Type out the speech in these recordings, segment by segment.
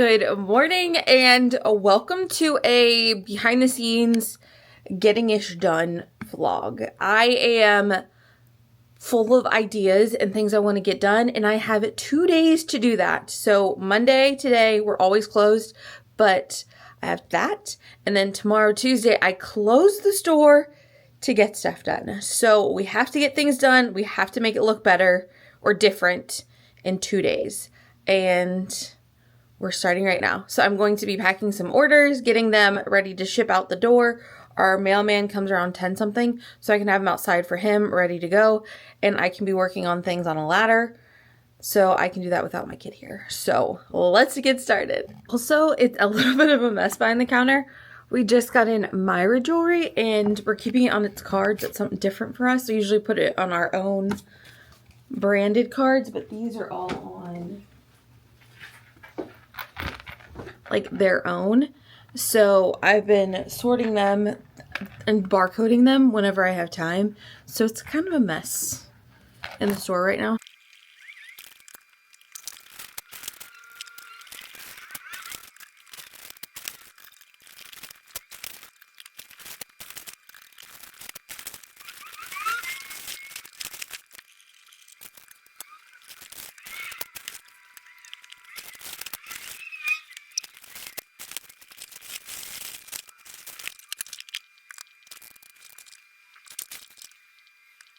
Good morning and welcome to a behind the scenes getting-ish done vlog. I am full of ideas and things I want to get done, and I have 2 days to do that. So Monday, today, we're always closed, but I have that. And then tomorrow, Tuesday, I close the store to get stuff done. So we have to get things done. We have to make it look better or different in 2 days. And we're starting right now. So I'm going to be packing some orders, getting them ready to ship out the door. Our mailman comes around 10 something, so I can have him outside for him, ready to go. And I can be working on things on a ladder, so I can do that without my kid here. So let's get started. Also, it's a little bit of a mess behind the counter. We just got in Myra jewelry and we're keeping it on its cards. It's something different for us. We usually put it on our own branded cards, but these are all on like their own. So I've been sorting them and barcoding them whenever I have time. So it's kind of a mess in the store right now.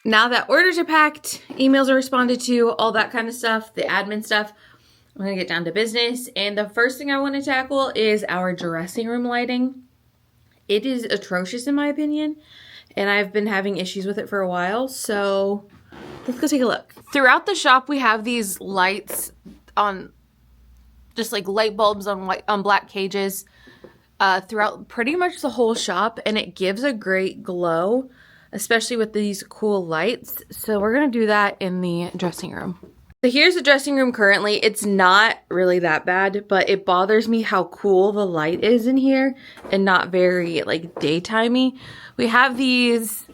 Now that orders are packed, emails are responded to, all that kind of stuff, the admin stuff, I'm gonna get down to business. And the first thing I want to tackle is our dressing room lighting. It is atrocious in my opinion, and I've been having issues with it for a while, so let's go take a look. Throughout the shop, we have these lights on, just like light bulbs on black cages throughout pretty much the whole shop, and it gives a great glow, especially with these cool lights. So we're gonna do that in the dressing room. So here's the dressing room currently. It's not really that bad, but it bothers me how cool the light is in here and not very like daytimey. We have these,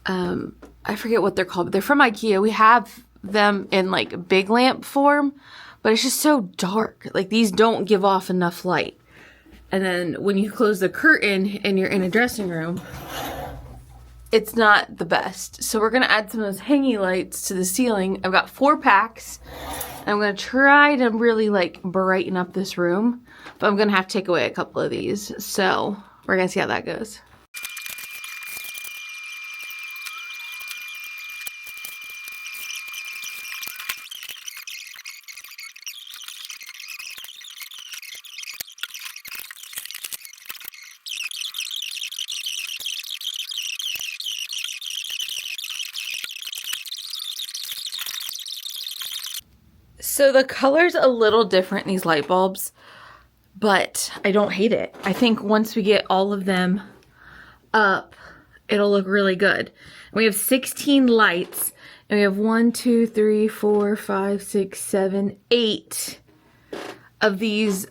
I forget what they're called, but they're from IKEA. We have them in like big lamp form, but it's just so dark. Like these don't give off enough light. And then when you close the curtain and you're in a dressing room, it's not the best. So we're gonna add some of those hangy lights to the ceiling. I've got 4 packs. I'm gonna try to really like brighten up this room, but I'm gonna have to take away a couple of these. So we're gonna see how that goes. So the color's a little different in these light bulbs, but I don't hate it. I think once we get all of them up, it'll look really good. We have 16 lights, and we have 1, 2, 3, 4, 5, 6, 7, 8 of these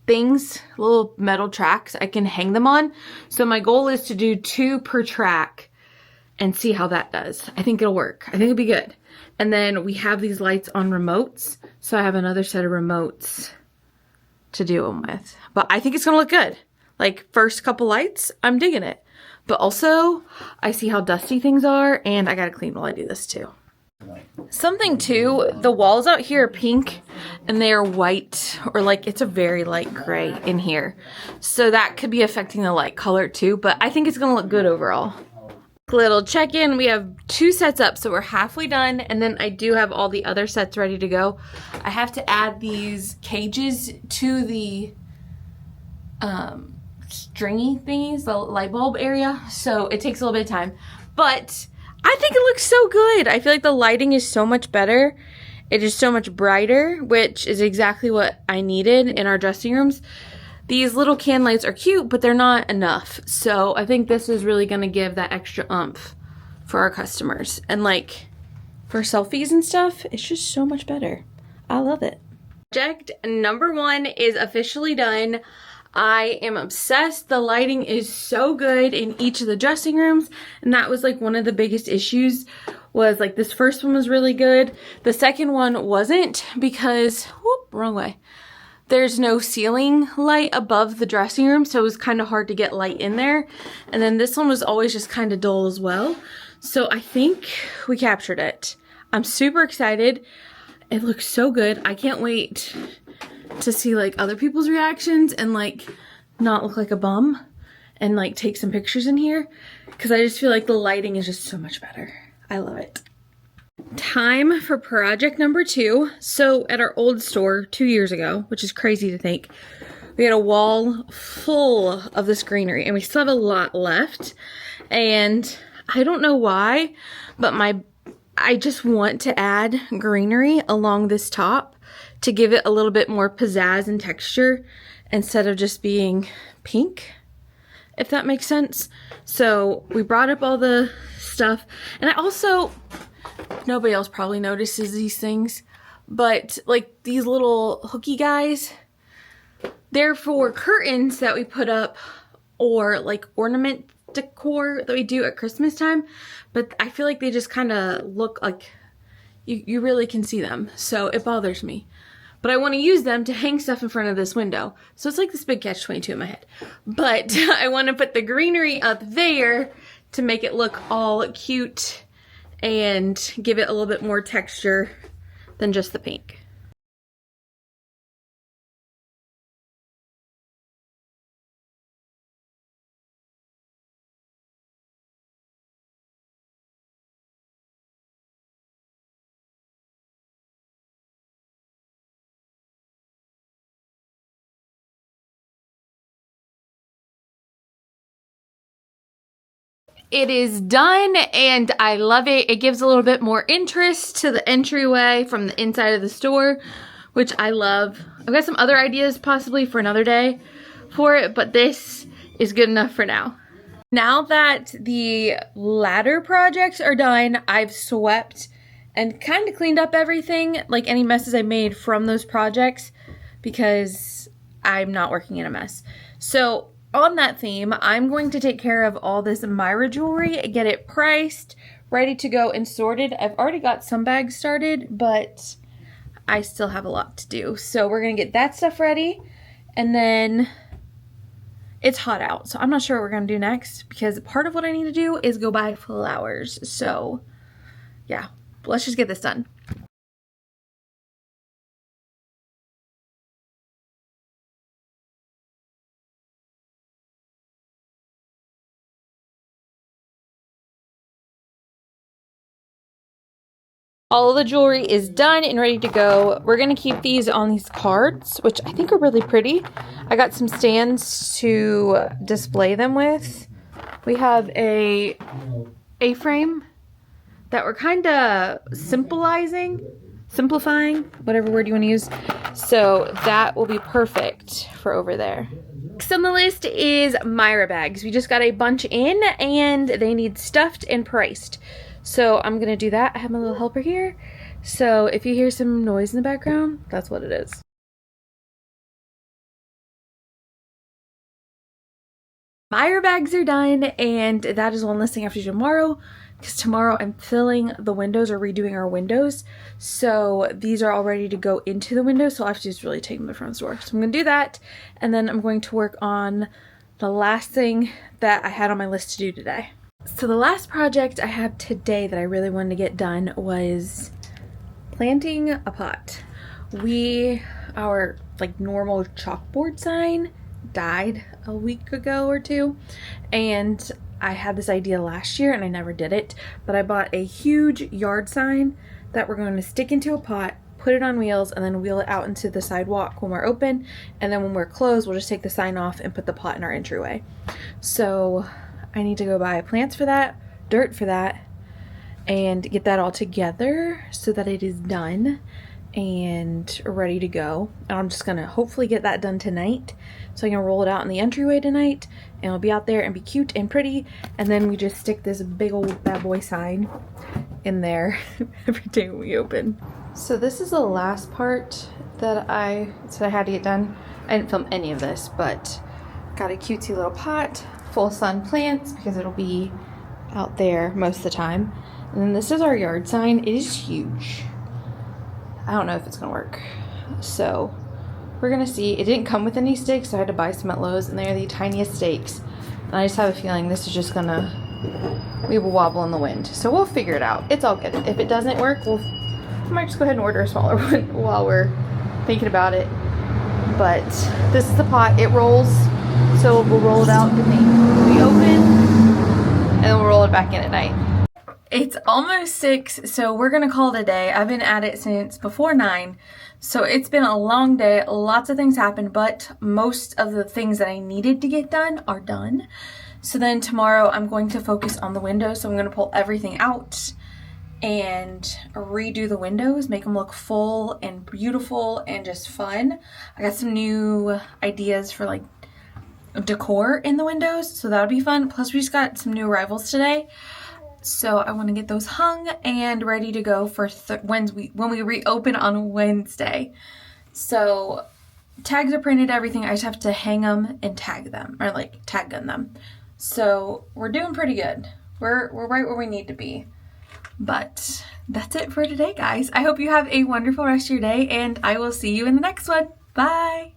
things, little metal tracks I can hang them on. So my goal is to do 2 per track and see how that does. I think it'll work. I think it'll be good. And then we have these lights on remotes. So I have another set of remotes to do them with. But I think it's gonna look good. Like first couple lights, I'm digging it. But also, I see how dusty things are, and I gotta clean while I do this too. Something too, the walls out here are pink and they are white, or like it's a very light gray in here. So that could be affecting the light color too, but I think it's gonna look good overall. Little check-in, we have 2 sets up, so we're halfway done, and then I do have all the other sets ready to go. I have to add these cages to the stringy thingies, the light bulb area, so it takes a little bit of time, but I think it looks so good. I feel like the lighting is so much better. It is so much brighter, which is exactly what I needed in our dressing rooms. These little can lights are cute, but they're not enough. So I think this is really gonna give that extra oomph for our customers. And like for selfies and stuff, it's just so much better. I love it. Project number 1 is officially done. I am obsessed. The lighting is so good in each of the dressing rooms. And that was like one of the biggest issues, was like this first one was really good. The second one wasn't because, whoop, wrong way. there's no ceiling light above the dressing room, so it was kind of hard to get light in there. And then this one was always just kind of dull as well. So I think we captured it. I'm super excited. It looks so good. I can't wait to see like other people's reactions and like not look like a bum and like take some pictures in here, because I just feel like the lighting is just so much better. I love it. Time for project number 2. So at our old store 2 years ago, which is crazy to think, we had a wall full of this greenery and we still have a lot left. And I don't know why, but I just want to add greenery along this top to give it a little bit more pizzazz and texture instead of just being pink, if that makes sense. So we brought up all the stuff, and I also, nobody else probably notices these things, but like these little hooky guys, they're for curtains that we put up or like ornament decor that we do at Christmas time, but I feel like they just kind of look like you really can see them, so it bothers me. But I want to use them to hang stuff in front of this window. So it's like this big catch-22 in my head. But I want to put the greenery up there to make it look all cute and give it a little bit more texture than just the pink. It is done and I love it. It gives a little bit more interest to the entryway from the inside of the store, which I love. I've got some other ideas possibly for another day for it, but this is good enough for now. Now that the ladder projects are done, I've swept and kind of cleaned up everything, like any messes I made from those projects, because I'm not working in a mess. So on that theme, I'm going to take care of all this Myra jewelry, get it priced, ready to go and sorted. I've already got some bags started, but I still have a lot to do. So we're gonna get that stuff ready, and then it's hot out, so I'm not sure what we're gonna do next, because part of what I need to do is go buy flowers. So yeah, let's just get this done. All of the jewelry is done and ready to go. We're gonna keep these on these cards, which I think are really pretty. I got some stands to display them with. We have a A-frame that we're kind of simplifying, whatever word you want to use. So that will be perfect for over there. Next on the list is Myra bags. We just got a bunch in and they need stuffed and priced. So I'm gonna do that. I have my little helper here. So if you hear some noise in the background, that's what it is. Myra bags are done, and that is one less thing I have to do tomorrow, because tomorrow I'm filling the windows or redoing our windows. So these are all ready to go into the windows, so I'll have to just really take them to the front door. So I'm gonna do that, and then I'm going to work on the last thing that I had on my list to do today. So the last project I have today that I really wanted to get done was planting a pot. Our like normal chalkboard sign died a week ago or two, and I had this idea last year and I never did it, but I bought a huge yard sign that we're going to stick into a pot, put it on wheels, and then wheel it out into the sidewalk when we're open, and then when we're closed we'll just take the sign off and put the pot in our entryway. So I need to go buy plants for that, dirt for that, and get that all together so that it is done and ready to go. And I'm just gonna hopefully get that done tonight so I can roll it out in the entryway tonight, and it'll be out there and be cute and pretty, and then we just stick this big old bad boy sign in there every day we open. So this is the last part that I said I had to get done. I didn't film any of this, but got a cutesy little pot, full sun plants, because it'll be out there most of the time. And then this is our yard sign. It is huge. I don't know if it's gonna work, so we're we're gonna see. It didn't come with any stakes, so I had to buy some at Lowe's, and they're the tiniest stakes. And I just have a feeling this is just gonna, we will wobble in the wind. So we'll figure it out. It's all good. If it doesn't work, I might just go ahead and order a smaller one while we're thinking about it. But this is the pot. It rolls, so we'll roll it out when we open, and then we'll roll it back in at night. It's almost 6, so we're gonna call it a day. I've been at it since before 9, so it's been a long day. Lots of things happened, but most of the things that I needed to get done are done. So then tomorrow I'm going to focus on the windows, so I'm gonna pull everything out and redo the windows, make them look full and beautiful and just fun. I got some new ideas for like decor in the windows, so that'll be fun. Plus we just got some new arrivals today. So I want to get those hung and ready to go for when we reopen on Wednesday. So tags are printed, everything. I just have to hang them and tag them, or like tag gun them. So we're doing pretty good. We're right where we need to be. But that's it for today, guys. I hope you have a wonderful rest of your day, and I will see you in the next one. Bye.